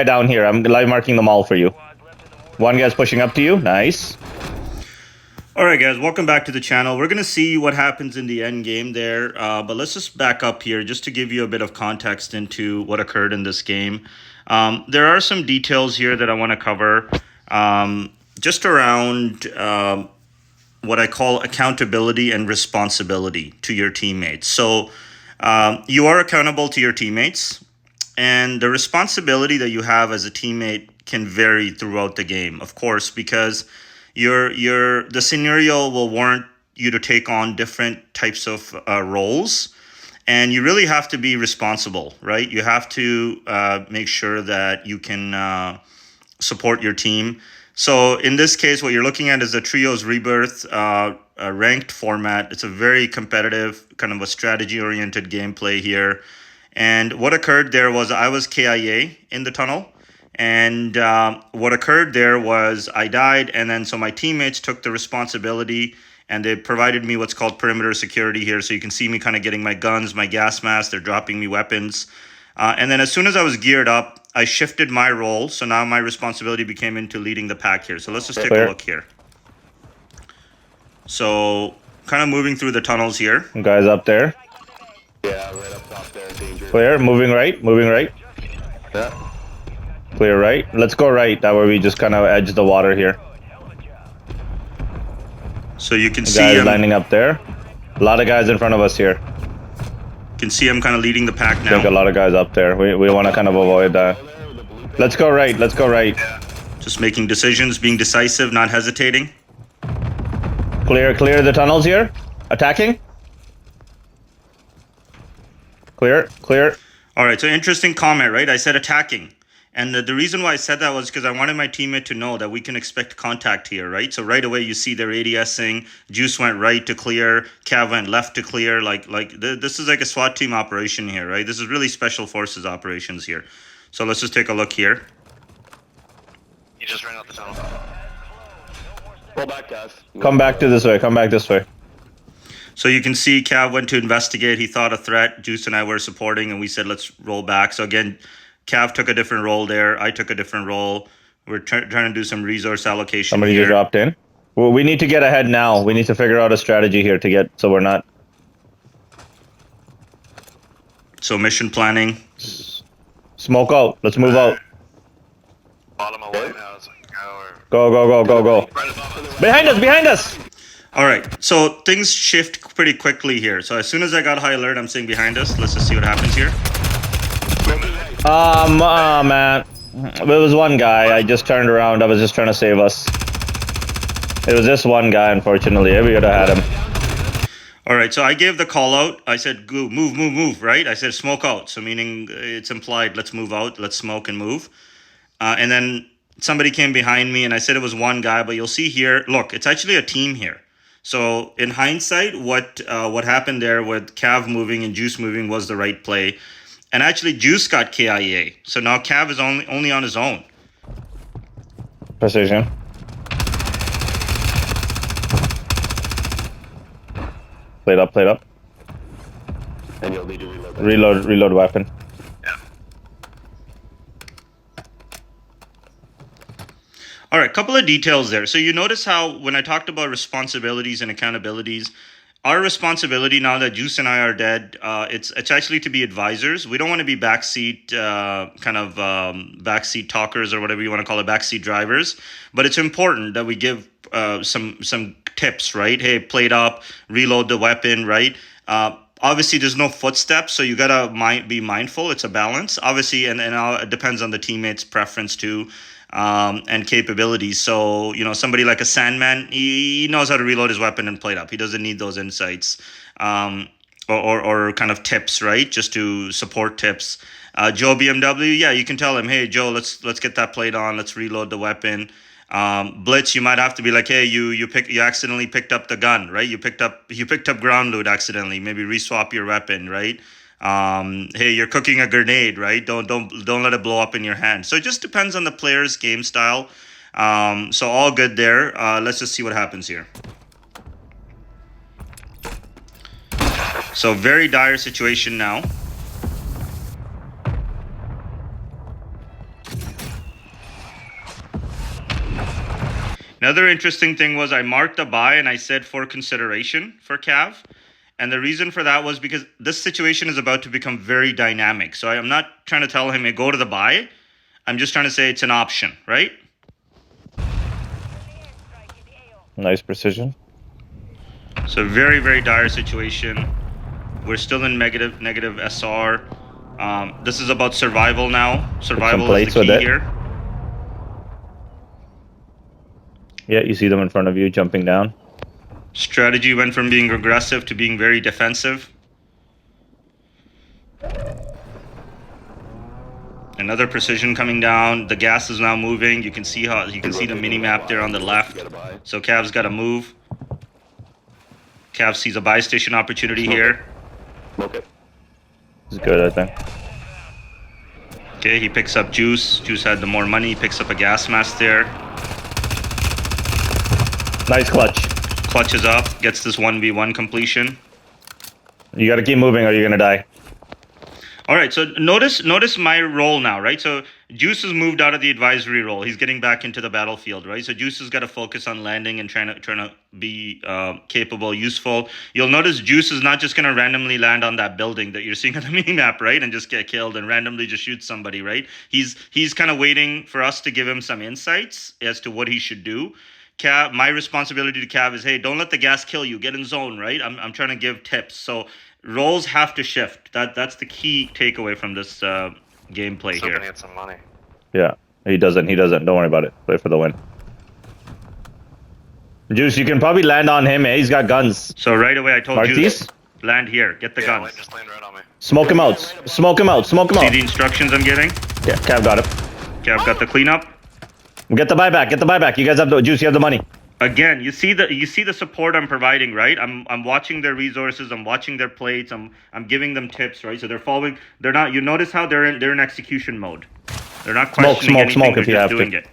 Down here. I'm live marking them all for you. One guy's pushing up to you. Nice. Alright guys, welcome back to the channel. We're going to see what happens in the end game there, but let's just back up here just to give you a bit of context into what occurred in this game. There are some details here that I want to cover just around what I call accountability and responsibility to your teammates. So you are accountable to your teammates, and the responsibility that you have as a teammate can vary throughout the game, of course, because the scenario will warrant you to take on different types of roles, and you really have to be responsible, right? You have to make sure that you can support your team. So in this case, what you're looking at is the Trios Rebirth ranked format. It's a very competitive, kind of a strategy-oriented gameplay here. And what occurred there was I was KIA in the tunnel. And what occurred there was I died, and then so my teammates took the responsibility, and they provided me what's called perimeter security here. So you can see me kind of getting my guns, my gas mask, they're dropping me weapons. And then as soon as I was geared up, I shifted my role. So now my responsibility became into leading the pack here. So let's just take a look here. So kind of moving through the tunnels here. Guys up there. Yeah, right up top there, danger. Clear. Moving right. Moving right. Yeah. Clear right. Let's go right. That way we just kind of edge the water here. So you can see guys lining up there. A lot of guys in front of us here. You can see I'm kind of leading the pack now. I think a lot of guys up there. We want to kind of avoid that. Let's go right. Let's go right. Just making decisions, being decisive, not hesitating. Clear the tunnels here. Attacking. Clear. All right, so interesting comment, right? I said attacking. And the reason why I said that was because I wanted my teammate to know that we can expect contact here, right? So right away you see they're ADSing. Juice went right to clear. Cav went left to clear. This is like a SWAT team operation here, right? This is really special forces operations here. So let's just take a look here. You just ran out the tunnel. Pull back, guys. Come back to this way. Come back this way. So you can see Cav went to investigate. He thought a threat. Juice and I were supporting, and we said, let's roll back. So again, Cav took a different role there. I took a different role. We're trying to do some resource allocation. Somebody just dropped in. Well, we need to get ahead now. We need to figure out a strategy here to get so we're not. So mission planning. Smoke out. Let's move out. Bottom of White House. Go. Behind us. All right, so things shift pretty quickly here. So as soon as I got high alert, I'm saying behind us. Let's just see what happens here. Man. It was one guy. I just turned around. I was just trying to save us. It was this one guy, unfortunately. We would have had him. All right, so I gave the call out. I said, go, move, right? I said smoke out. So meaning it's implied, let's move out, let's smoke and move. And then somebody came behind me, and I said it was one guy, but you'll see here, look, it's actually a team here. So in hindsight, what happened there with Cav moving and Juice moving was the right play. And actually, Juice got KIA. So now Cav is only on his own. Precision. Played up. And you'll need to reload. Reload weapon. All right, couple of details there. So you notice how when I talked about responsibilities and accountabilities, our responsibility now that Juice and I are dead, it's actually to be advisors. We don't want to be backseat backseat talkers or whatever you want to call it, backseat drivers. But it's important that we give some tips, right? Hey, plate up, reload the weapon, right? Obviously, there's no footsteps, so you gotta be mindful. It's a balance, obviously, and it depends on the teammate's preference too. And capabilities. So, somebody like a Sandman, he knows how to reload his weapon and plate up. He doesn't need those insights or kind of tips, right? Just to support tips. Joe BMW, yeah, you can tell him, hey, Joe, let's get that plate on. Let's reload the weapon. Blitz, you might have to be like, hey, you accidentally picked up the gun, right? You picked up ground loot accidentally. Maybe reswap your weapon, right? Hey, you're cooking a grenade, right? Don't let it blow up in your hand. So it just depends on the player's game style. So all good there. Let's just see what happens here. So very dire situation now. Another interesting thing was I marked a buy and I said for consideration for Cav. And the reason for that was because this situation is about to become very dynamic. So I'm not trying to tell him, hey, go to the buy. I'm just trying to say it's an option, right? Nice precision. So very, very dire situation. We're still in negative SR. This is about survival now. Survival is the key here. Yeah, you see them in front of you jumping down. Strategy went from being aggressive to being very defensive. Another precision coming down. The gas is now moving. You can see the mini map there on the left. So Cav's got to move. Cav sees a buy station opportunity here. Okay. This is good, I think. Okay, he picks up Juice. Juice had the more money. He picks up a gas mask there. Nice clutch. Clutches up. Gets this 1v1 completion. You gotta keep moving or you're gonna die. All right, so notice my role now, right? So Juice has moved out of the advisory role. He's getting back into the battlefield, right? So Juice has got to focus on landing and trying to be capable, useful. You'll notice Juice is not just going to randomly land on that building that you're seeing on the mini-map, right? And just get killed and randomly just shoot somebody, right? He's kind of waiting for us to give him some insights as to what he should do. Cav, my responsibility to Cav is, hey, don't let the gas kill you. Get in zone, right? I'm trying to give tips. So roles have to shift. That's the key takeaway from this gameplay here. Somebody had some money. Yeah, he doesn't. Don't worry about it. Play for the win. Juice, you can probably land on him, eh? He's got guns. So right away I told Mark Juice, these? land here. Get the guns. Just land right on me. Smoke him out. Smoke him out. Smoke him See out. the instructions I'm getting? Yeah, Cav got him. Cav got the cleanup. Get the buyback. Get the buyback. You guys have the Juice. You have the money. Again, you see the support I'm providing, right? I'm watching their resources, I'm watching their plates, I'm giving them tips, right? So they're following. They're not. You notice how they're in execution mode. They're not questioning anything. They're just doing it.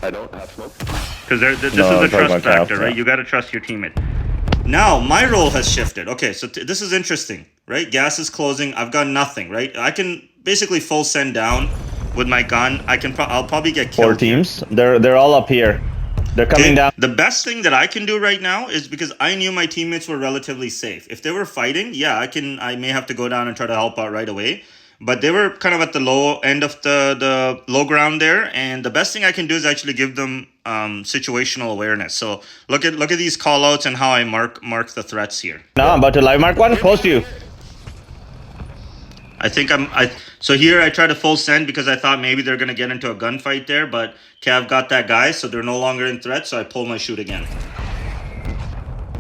I don't have smoke. Because this is the trust factor, right? You got to trust your teammate. Now my role has shifted. Okay, so this is interesting, right? Gas is closing. I've got nothing, right? I can basically full send down with my gun. I'll probably get killed. 4 teams. They're all up here. They're coming down. The best thing that I can do right now is because I knew my teammates were relatively safe. If they were fighting, yeah, I may have to go down and try to help out right away. But they were kind of at the low end of the low ground there, and the best thing I can do is actually give them situational awareness. So look at these call outs and how I mark the threats here. Now I'm about to live mark one close to you. I think so here I try to full send because I thought maybe they're gonna get into a gunfight there, but Cav got that guy, so they're no longer in threat, so I pull my shoot again.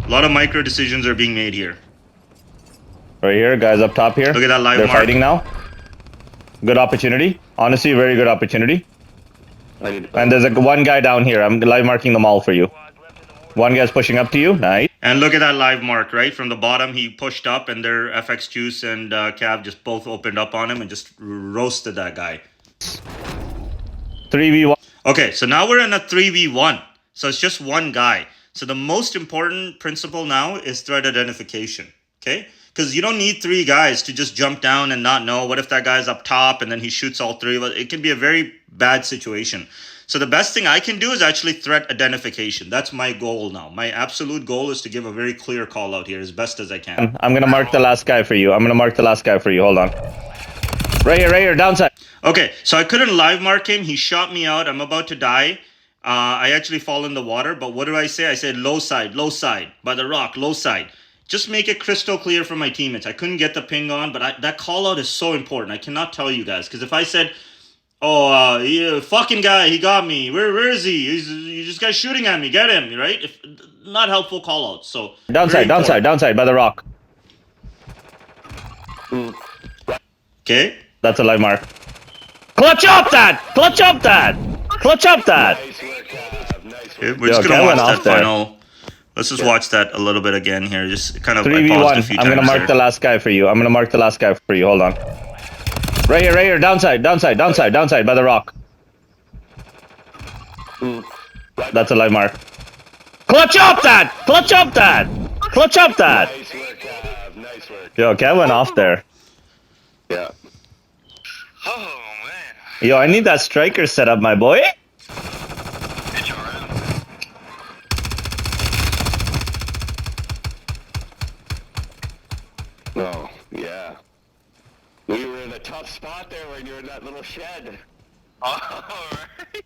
A lot of micro decisions are being made here. Right here, guys up top here. Look at that live They're mark. fighting now. Good opportunity. Honestly, very good opportunity. And there's one guy down here. I'm live marking them all for you. One guy's pushing up to you. Nice. And look at that live mark, right? From the bottom, he pushed up, and their FX Juice and Cav just both opened up on him and just roasted that guy. 3v1. Okay, so now we're in a 3v1. So it's just one guy. So the most important principle now is threat identification, okay? Because you don't need 3 guys to just jump down and not know. What if that guy's up top and then he shoots all 3 of us? It can be a very bad situation. So the best thing I can do is actually threat identification. That's my goal now. My absolute goal is to give a very clear call out here as best as I can. I'm going to mark the last guy for you. Hold on. Right here, downside. Okay, so I couldn't live mark him. He shot me out. I'm about to die. I actually fall in the water. But what do I say? I said low side, by the rock, low side. Just make it crystal clear for my teammates. I couldn't get the ping on, but that call out is so important. I cannot tell you guys. Because if I said, oh, yeah, fucking guy, he got me. Where is he? This guy's shooting at me. Get him, right? Not helpful call outs. So downside, by the rock. Okay. That's a live mark. Clutch up that! Okay, we're just gonna watch that final. Let's just watch that a little bit again here. Just kind of 3v1. I'm gonna mark the last guy for you. Hold on. Right here, downside, by the rock. That's a live mark. Clutch up that! Nice work. Yo, Kev went off there. Yeah. Oh, man. Yo, I need that striker set up, my boy. HRM. Alright.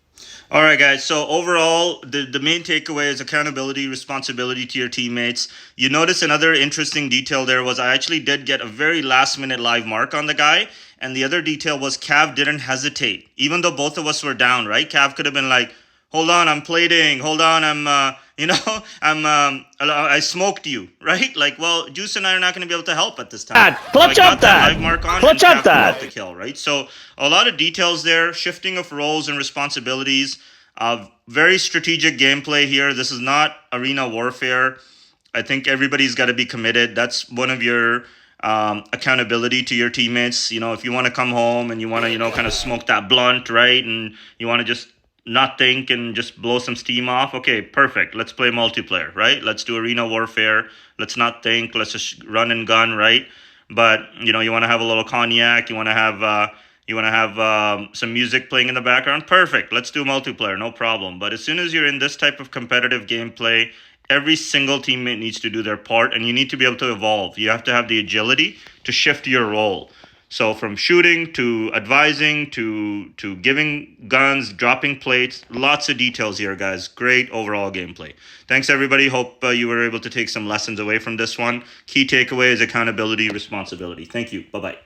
All right, guys. So overall, the main takeaway is accountability, responsibility to your teammates. You notice another interesting detail there was I actually did get a very last minute live mark on the guy. And the other detail was Cav didn't hesitate, even though both of us were down, right? Cav could have been like, hold on, I'm plating. Hold on, I smoked you, right? Like, well, Juice and I are not going to be able to help at this time. Clutch So I got up that. live mark on Clutch and up Cav pulled out that. the kill, right? So a lot of details there, shifting of roles and responsibilities. Very strategic gameplay here. This is not arena warfare. I think everybody's got to be committed. That's one of your accountability to your teammates. You know, if you want to come home and you want to, kind of smoke that blunt, right? And you want to just not think and just blow some steam off. Okay, perfect. Let's play multiplayer, right? Let's do arena warfare. Let's not think. Let's just run and gun, right? But you want to have a little cognac. You want to have some music playing in the background. Perfect. Let's do multiplayer. No problem. But as soon as you're in this type of competitive gameplay, every single teammate needs to do their part, and you need to be able to evolve. You have to have the agility to shift your role. So from shooting to advising to giving guns, dropping plates, lots of details here, guys. Great overall gameplay. Thanks, everybody. Hope you were able to take some lessons away from this one. Key takeaway is accountability, responsibility. Thank you. Bye-bye.